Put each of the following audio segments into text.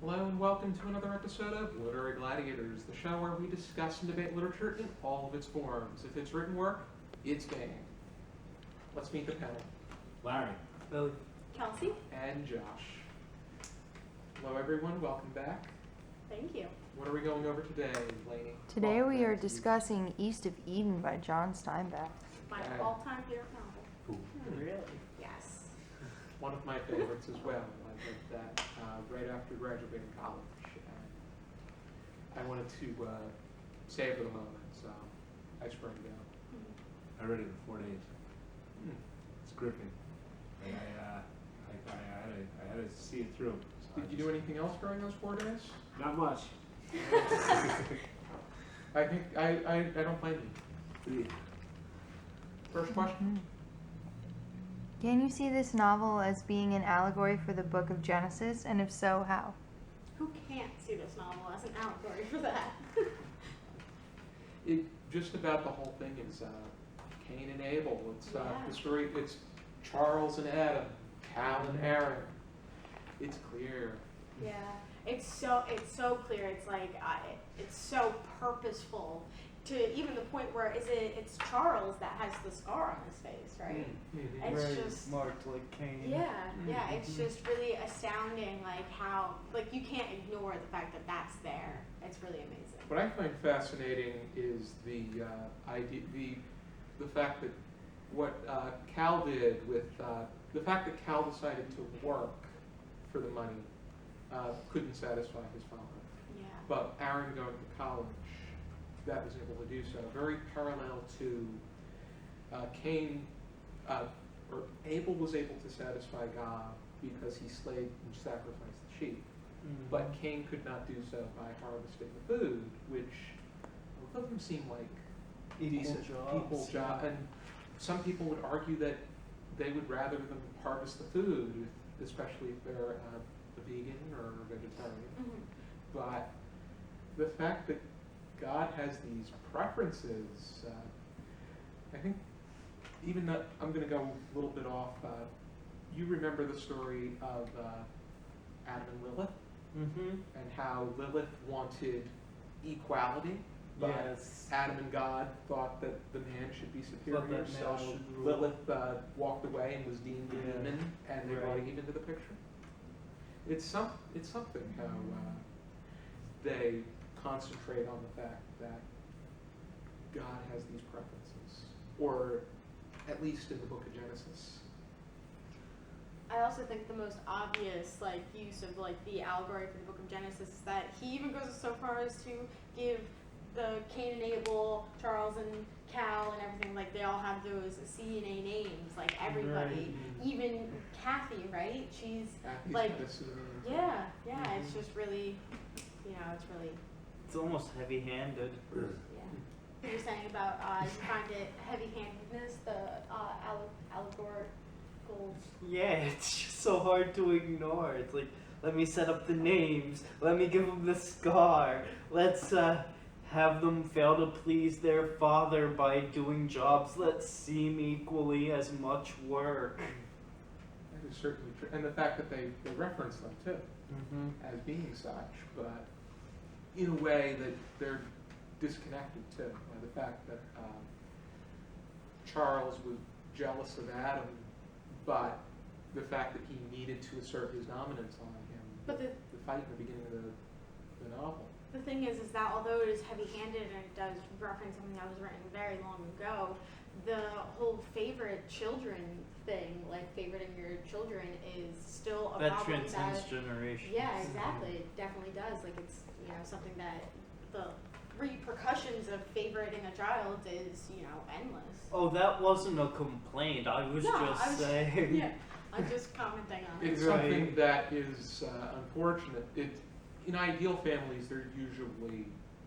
Hello and welcome to another episode of Literary Gladiators, the show where we discuss and debate literature in all of its forms. If it's written work, it's game. Let's meet the panel. Larry. Lily. Kelsey. And Josh. Hello everyone, welcome back. Thank you. What are we going over today, Laney? Today Welcome we are back to you. discussing East of Eden by John Steinbeck. My Okay. all-time favorite novel. Really? Yes. One of my favorites as well. I read that right after graduating college. And I wanted to savor the moment, so I sprang down. I read it in 4 days. Hmm. It's gripping. And I had to see it through. So Did you do anything else during those 4 days? Not much. I think I don't blame you. First question. Can you see this novel as being an allegory for the book of Genesis, and if so, how? Who can't see this novel as an allegory for that? It just about the whole thing is Cain and Abel. It's Yeah. the story. It's Charles and Adam, Cal and Aaron. It's clear. Yeah. It's so clear. It's like it's so purposeful to even the point where it's Charles that has the scar on his face, right? Mm-hmm. It's Right, just- marked like Cain. Yeah, it's just really astounding, like how you can't ignore the fact that that's there. It's really amazing. What I find fascinating is the idea, the fact that what Cal did with the fact that Cal decided to work for the money couldn't satisfy his father, Yeah. but Aaron going to college, that was able to do so. Very parallel to Cain, or Abel was able to satisfy God because he slayed and sacrificed the sheep. But Cain could not do so by harvesting the food, which both of them seem like Equal decent jobs. and some people would argue that they would rather them harvest the food, especially if they're a vegan or a vegetarian. Mhm. But the fact that God has these preferences, I think, even though I'm going to go a little bit off, you remember the story of Adam and Lilith? Mm-hmm. And how Lilith wanted equality, but Yes. Adam and God thought that the man should be superior, Thought that so man should rule. Lilith walked away and was deemed a Yeah. demon, and they brought Right. Eve into the picture. It's something how they concentrate on the fact that God has these preferences, or at least in the book of Genesis. I also think the most obvious use of the allegory for the book of Genesis is that he even goes so far as to give the Cain and Abel, Charles and Cal and everything, they all have those C and A names, everybody, even Kathy, right? She's Kathy's Like- got a pseudonym. yeah, Mhm. it's just really, it's really, It's almost heavy-handed. yeah. What you're saying about you find it heavy-handedness, the allegorical. Yeah, it's just so hard to ignore. It's like, let me set up the names. Let me give them the scar. Let's have them fail to please their father by doing jobs that seem equally as much work. That is certainly true. And the fact that they reference them too Mm-hmm. as being such, but in a way that they're disconnected too by the fact that Charles was jealous of Adam, but the fact that he needed to assert his dominance on him. But the fight in the beginning of the novel. The thing is that although it is heavy-handed and it does reference something that was written very long ago, the whole favorite children thing, favoriting your children, is still a That problem transcends that. generations. Yeah, exactly. It definitely does. It's something that the repercussions of favoriting a child is endless. Oh, that wasn't a complaint. I was No, just I was- saying. Yeah, I'm just commenting on it. It's Right. something that is unfortunate. In ideal families, they're usually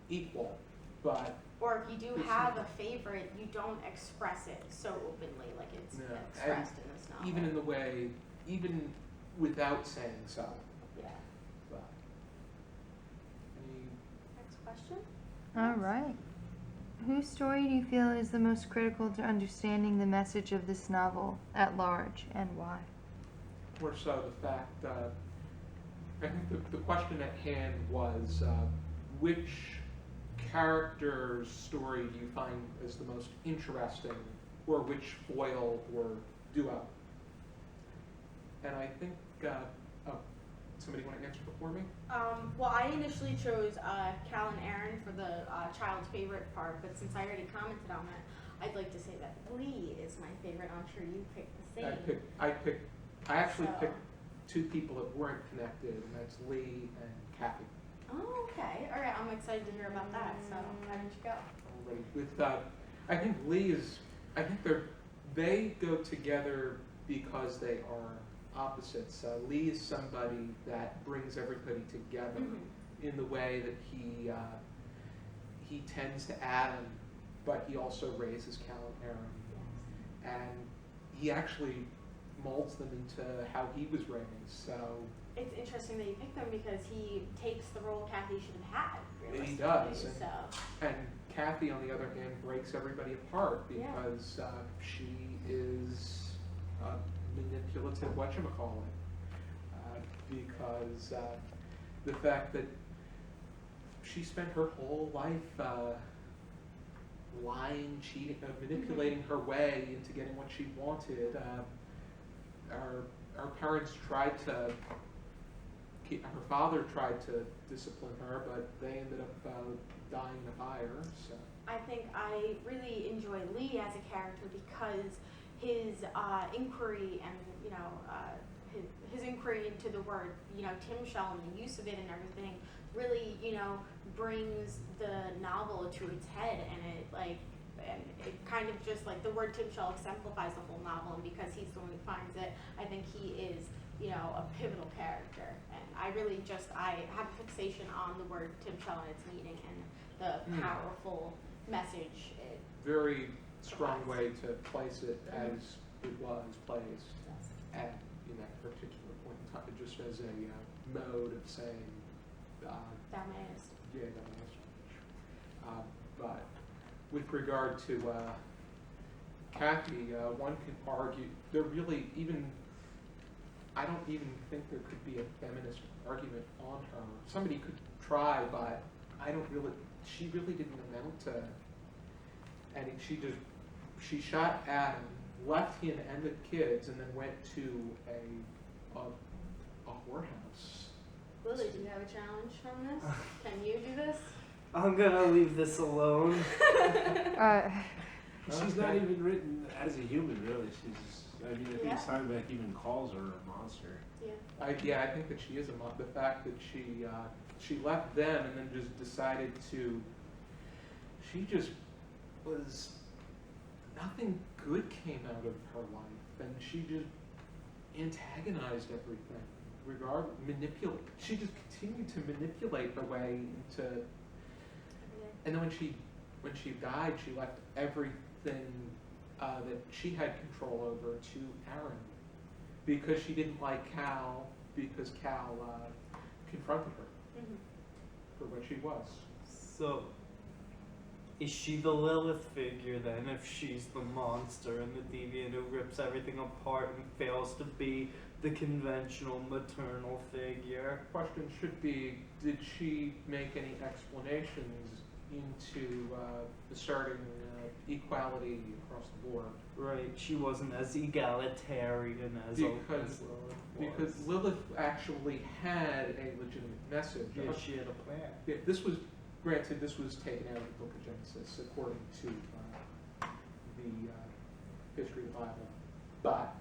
equal, but Or if you do It's have not- a favorite, you don't express it so openly like it's No, expressed in this novel. even in the way, even without saying so. Yeah. But any Next question? All right. Whose story do you feel is the most critical to understanding the message of this novel at large, and why? more so the fact that I think the question at hand was which character's story do you find as the most interesting, or which foil or duo? And I think, somebody want to answer before me? Well, I initially chose Cal and Aaron for the child's favorite part, but since I already commented on that, I'd like to say that Lee is my favorite. I'm sure you picked the same. I actually So- picked two people that weren't connected, and that's Lee and Kathy. Oh, okay. All right, I'm excited to hear about that. So, how did you go? Already. With I think Lee is. I think they go together because they are opposites. Lee is somebody that brings everybody together in the way that he tends to Adam, but he also raises Cal and Aaron, Yes. and he actually molds them into how he was raised. So It's interesting that you picked them because he takes the role Kathy should have had. He realistically, does, and- So. and Kathy, on the other hand, breaks everybody apart Yeah. because she is a manipulative whatchamacallit. Because the fact that she spent her whole life lying, cheating, manipulating her way into getting what she wanted. Our parents tried to, her father tried to discipline her, but they ended up dying in a fire. So I think I really enjoy Lee as a character because his inquiry and his inquiry into the word Tim Shell and the use of it and everything really brings the novel to its head, and it kind of just like the word Tim Shell exemplifies the whole novel, and because he's the one who finds it, I think he is a pivotal character, and I have a fixation on the word Tim Shell and its meaning and the powerful message it very strong way to place it as it was placed at in that particular point in time, just as a mode of saying, thou mayest. yeah, that was. But with regard to Kathy, one can argue there really I don't even think there could be a feminist argument on her. Somebody could try, but she really didn't amount to anything. She shot Adam, left him and the kids, and then went to a whorehouse. Lily, do you have a challenge on this? Can you do this? I'm gonna leave this alone. She's not even written as a human, really. I think Yeah. Steinbeck even calls her a monster. Yeah. I think that she is the fact that she left them and then just decided to. She just was. Nothing good came out of her life, and she just antagonized everything. She just continued to manipulate her way into. And then when she died, she left everything that she had control over to Aaron, because she didn't like Cal, because Cal confronted her for what she was. So, is she the Lilith figure then, if she's the monster and the deviant who rips everything apart and fails to be the conventional maternal figure? Question should be, did she make any explanations into asserting equality across the board? Right, she wasn't as egalitarian as Because- Lilith was. Because Lilith actually had a legitimate message. Yeah, she had a plan. Yeah, this was taken out of the Book of Genesis according to the history of the Bible. But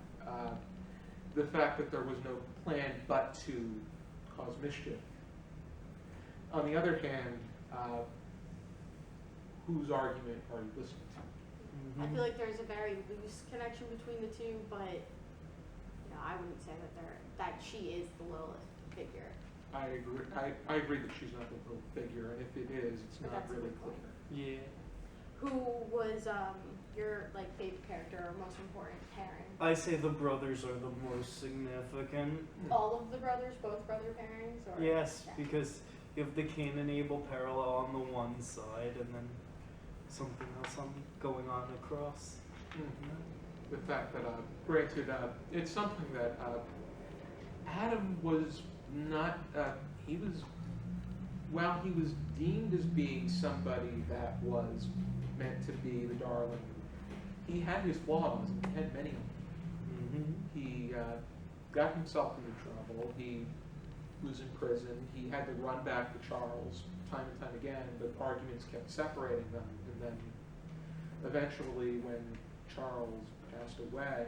the fact that there was no plan but to cause mischief. On the other hand, whose argument are you listening to? I feel like there's a very loose connection between the two, but I wouldn't say that she is the Lilith figure. I agree. I agree that she's not the real figure, and if it is, it's But not that's a really good clear. point. Yeah. Who was your favorite character or most important pairing? I say the brothers are the most significant. All of the brothers, both brother pairings, or Yes, yeah. because you have the Cain and Abel parallel on the one side and then something else going on across. The fact that, granted, it's something that Adam was Not, he was, while he was deemed as being somebody that was meant to be the darling, he had his flaws, and he had many of them. He got himself into trouble. He was in prison. He had to run back to Charles time and time again, but arguments kept separating them. And then eventually, when Charles passed away,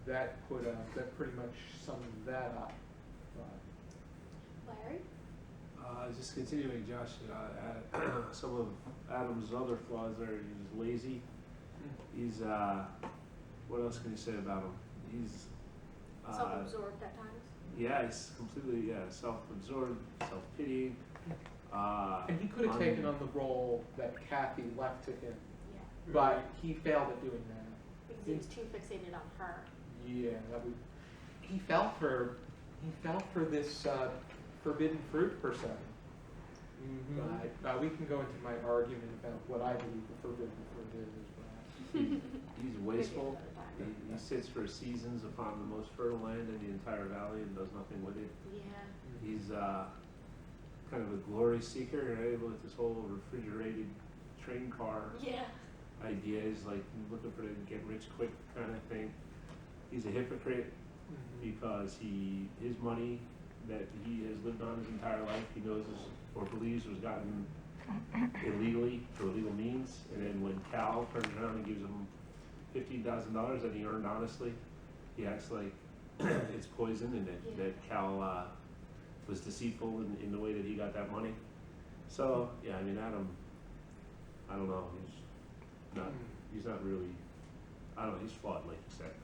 that pretty much summed that up. Larry? Just continuing Josh, some of Adam's other flaws are he's lazy. He's, what else can you say about him? He's Self-absorbed at times. yeah, he's completely self-absorbed, self-pitying. And he could have taken on the role that Kathy left to him, Yeah. but he failed at doing that. Because he was too fixated on her. Yeah, he fell for this forbidden fruit per se. But we can go into my argument about what I believe the forbidden fruit is. He's wasteful. He sits for seasons upon the most fertile land in the entire valley and does nothing with it. Yeah. He's kind of a glory seeker, right? With this whole refrigerated train car Yeah. idea. He's like looking for the get rich quick kind of thing. He's a hypocrite because his money that he has lived on his entire life, he knows or believes was gotten illegally through illegal means. And then when Cal turns around and gives him $15,000 that he earned honestly, he acts like it's poison and that Cal was deceitful in the way that he got that money. So yeah, I mean Adam, I don't know, he's not really, I don't know, he's flawed like you said.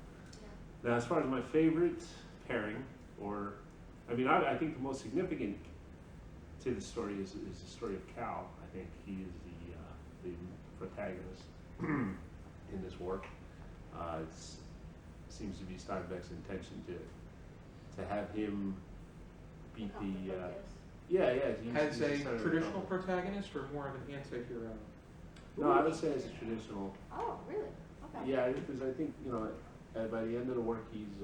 Now, as far as my favorite pairing, I think the most significant to the story is the story of Cal. I think he is the protagonist in this work. It seems to be Steinbeck's intention to have him beat the. As a traditional protagonist or more of an anti-hero? No, I would say as a traditional. Oh, really? Okay. Yeah, because I think by the end of the work, he's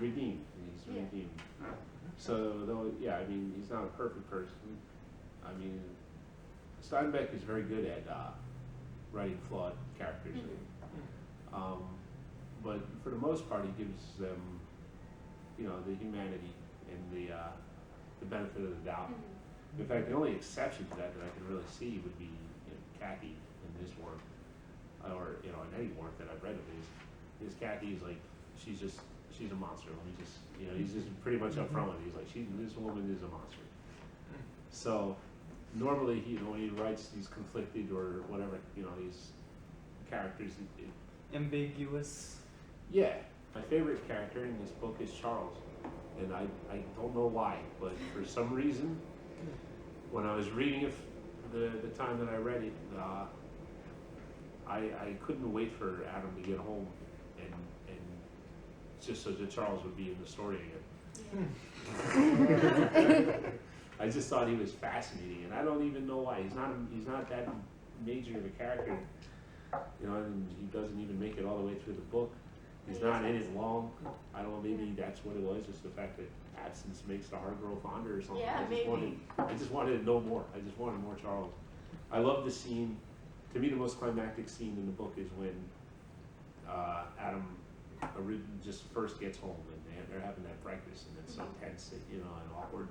redeemed. He's redeemed. So though, yeah, I mean, he's not a perfect person. I mean, Steinbeck is very good at writing flawed characters. But for the most part, he gives them, the humanity and the benefit of the doubt. In fact, the only exception to that I can really see would be Kathy in this work, or in any work that I've read of his. Kathy is like she's a monster. Let me just he's just pretty much upfront with it. He's like this woman is a monster. So normally when he writes these conflicted or whatever these characters, Ambiguous. Yeah, my favorite character in this book is Charles, and I don't know why, but for some reason, when I was reading it the time that I read it, I couldn't wait for Adam to get home and just so that Charles would be in the story again. I just thought he was fascinating, and I don't even know why. He's not that major of a character, and he doesn't even make it all the way through the book. He's not in it long. I don't know, maybe that's what it was, just the fact that absence makes the heart grow fonder or something. Yeah, I just wanted to know more. I just wanted more Charles. I love the scene. To me, the most climactic scene in the book is when Adam just first gets home and they're having that breakfast, and it's so tense, and awkward.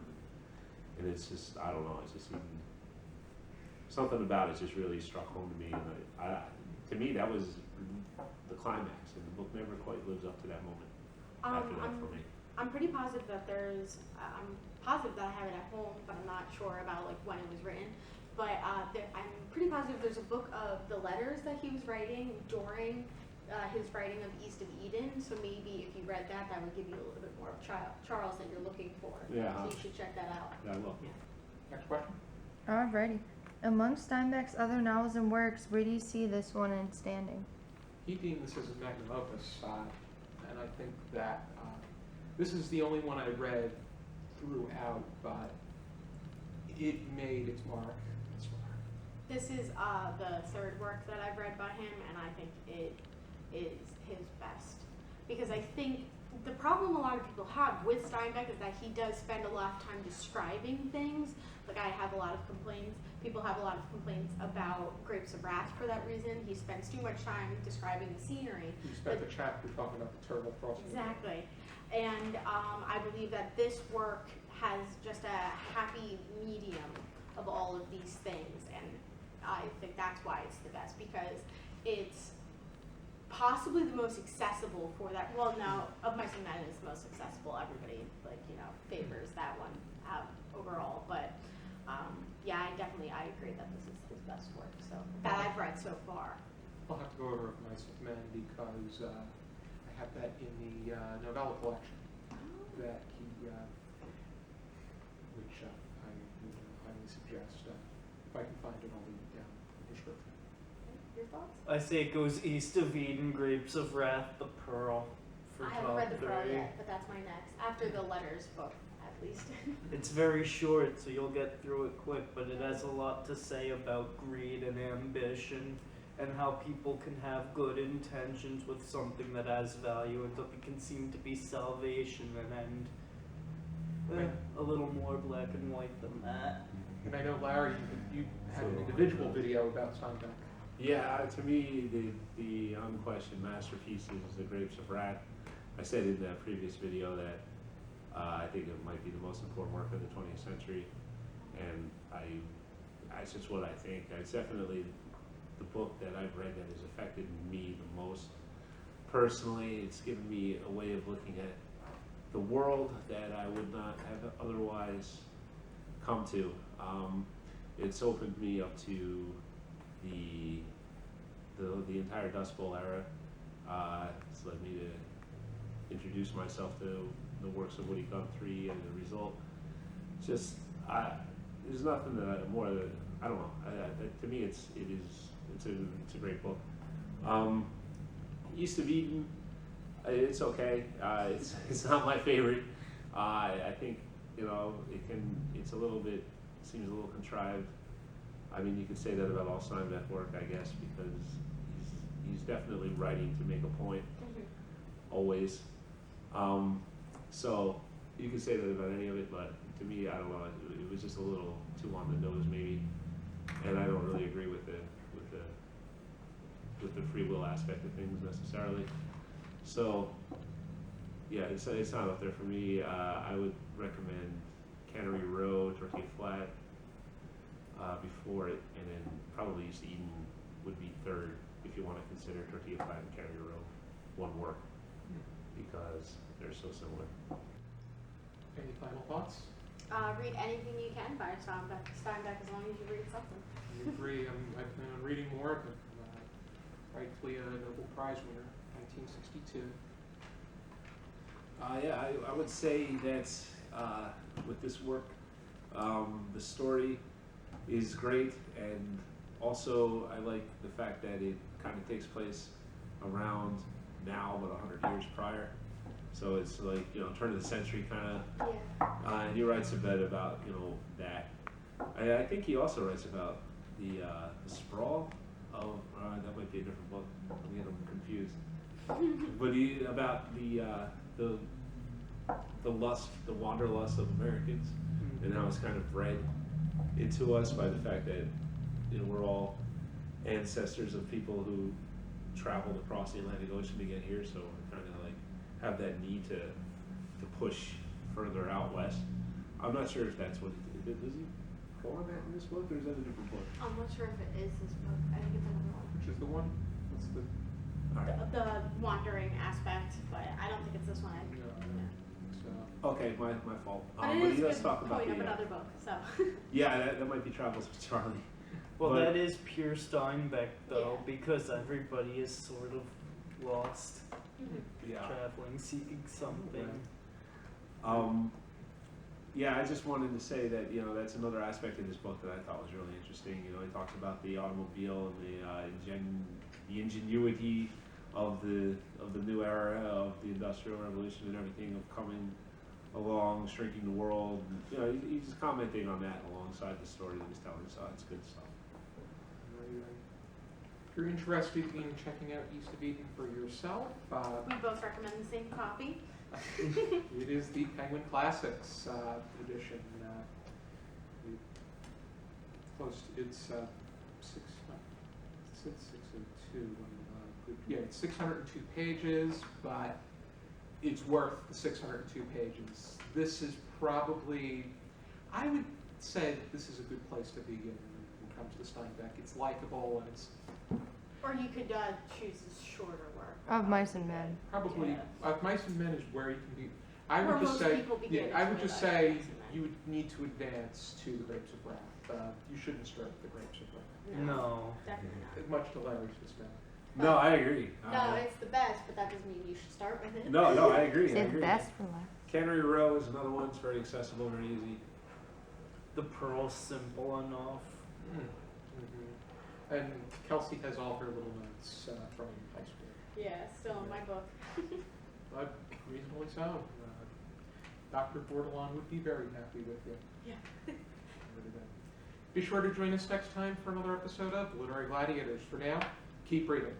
And it's just, I don't know, it's just something about it just really struck home to me. And to me, that was the climax, and the book never quite lives up to that moment after that for me. I'm pretty positive that I'm positive that I have it at home, but I'm not sure about when it was written. But I'm pretty positive there's a book of the letters that he was writing during his writing of East of Eden. So maybe if you read that, that would give you a little bit more of Charles that you're looking for. Yeah. So you should check that out. Yeah, I will. Next question. Alrighty. Among Steinbeck's other novels and works, where do you see this one in standing? He deemed this as a magnum opus, and I think that this is the only one I read throughout, but it made its mark. This is the third work that I've read by him, and I think it is his best. Because I think the problem a lot of people have with Steinbeck is that he does spend a lot of time describing things. Like I have a lot of complaints. People have a lot of complaints about Grapes of Wrath for that reason. He spends too much time describing the scenery. You spent the chapter talking about the turtle crossing. Exactly. And I believe that this work has just a happy medium of all of these things. And I think that's why it's the best, because it's possibly the most accessible for that. Well, no, of Mice and Men is the most accessible. Everybody, favors that one overall. But yeah, I agree that this is his best work. So that I've read so far. I'll have to go over Mice and Men because I have that in the novella collection that he, which I would highly suggest. If I can find it, I'll leave it down in the description. Your thoughts? I say it goes East of Eden, Grapes of Wrath, The Pearl for I top haven't read The Pearl 3. yet, but that's my next. After the Letters book, at least. It's very short, so you'll get through it quick, but it has a lot to say about greed and ambition and how people can have good intentions with something that has value and something can seem to be salvation and end. A little more black and white than that. And I know, Larry, you had an individual video about Steinbeck. Yeah, to me, the unquestioned masterpiece is The Grapes of Wrath. I said in that previous video that I think it might be the most important work of the 20th century, and that's just what I think. It's definitely the book that I've read that has affected me the most personally. It's given me a way of looking at the world that I would not have otherwise come to. It's opened me up to the entire Dust Bowl era. It's led me to introduce myself to the works of Woody Guthrie, and the result, just there's nothing that more that I don't know. To me, it's a great book. East of Eden, it's okay. It's not my favorite. I think it's a little bit, seems a little contrived. I mean, you could say that about all Steinbeck work, I guess, because he's definitely writing to make a point, always. So you could say that about any of it, but to me, I don't know. It was just a little too on the nose, maybe, and I don't really agree with the free will aspect of things necessarily. So yeah, it's not up there for me. I would recommend Cannery Row, Tortilla Flat before it, and then probably East Eden would be third if you want to consider Tortilla Flat and Cannery Row one work, because they're so similar. Any final thoughts? Read anything you can by Steinbeck as long as you read something. I agree. I plan on reading more of it. Rightfully a Nobel Prize winner, 1962. Yeah, I would say that with this work, the story is great, and also I like the fact that it kind of takes place around now, but 100 years prior. So it's like, turn of the century kind of. Yeah. And he writes a bit about, that. I think he also writes about the sprawl of, that might be a different book. I'm getting confused. But about the lust, the wanderlust of Americans, and how it's kind of bred into us by the fact that we're all ancestors of people who traveled across the Atlantic Ocean to get here, so we're kind of like have that need to push further out west. I'm not sure if that's what he did. Does he go on that in this book, or is that a different book? I'm not sure if it is this book. I think it's another one. Which is the one? What's the? All right. The wandering aspect, but I don't think it's this one. No, I don't think so. Okay, my fault. But But it he is a does good talk about point of the, another book, so. yeah, that might be Travels with Charlie. Well, But- that is pure Steinbeck, though, Yeah. because everybody is sort of lost, Yeah. traveling, seeking something. Yeah, I just wanted to say that that's another aspect of this book that I thought was really interesting. He talks about the automobile and the ingenuity of the new era of the Industrial Revolution and everything, of coming along, shrinking the world. He's commenting on that alongside the story that he's telling. So it's good stuff. If you're interested in checking out East of Eden for yourself, We both recommend the same copy. It is the Penguin Classics edition. We close. It's 602. Yeah, it's 602 pages, but it's worth the 602 pages. This is probably, I would say this is a good place to begin when it comes to Steinbeck. It's likable and it's Or you could choose his shorter work. Of Mice and Men. probably, Yeah. Mice and Men is where you can be. I Where would just most say, people begin I is would with, just like, say Mice and Men. you would need to advance to the Grapes of Wrath. You shouldn't start with the Grapes of Wrath, No. Definitely not. much to Larry's dismay. No, I agree. No, it's the best, but that doesn't mean you should start with it. No, I agree. I Save the agree. best for last. Cannery Row is another one. It's very accessible, very easy. The Pearl's simple enough. And Kelsey has all her little notes from high school. Yeah, still in my book. Reasonably so. Dr. Bordelon would be very happy with you. Yeah. Really good. Be sure to join us next time for another episode of Literary Gladiators. For now, keep reading.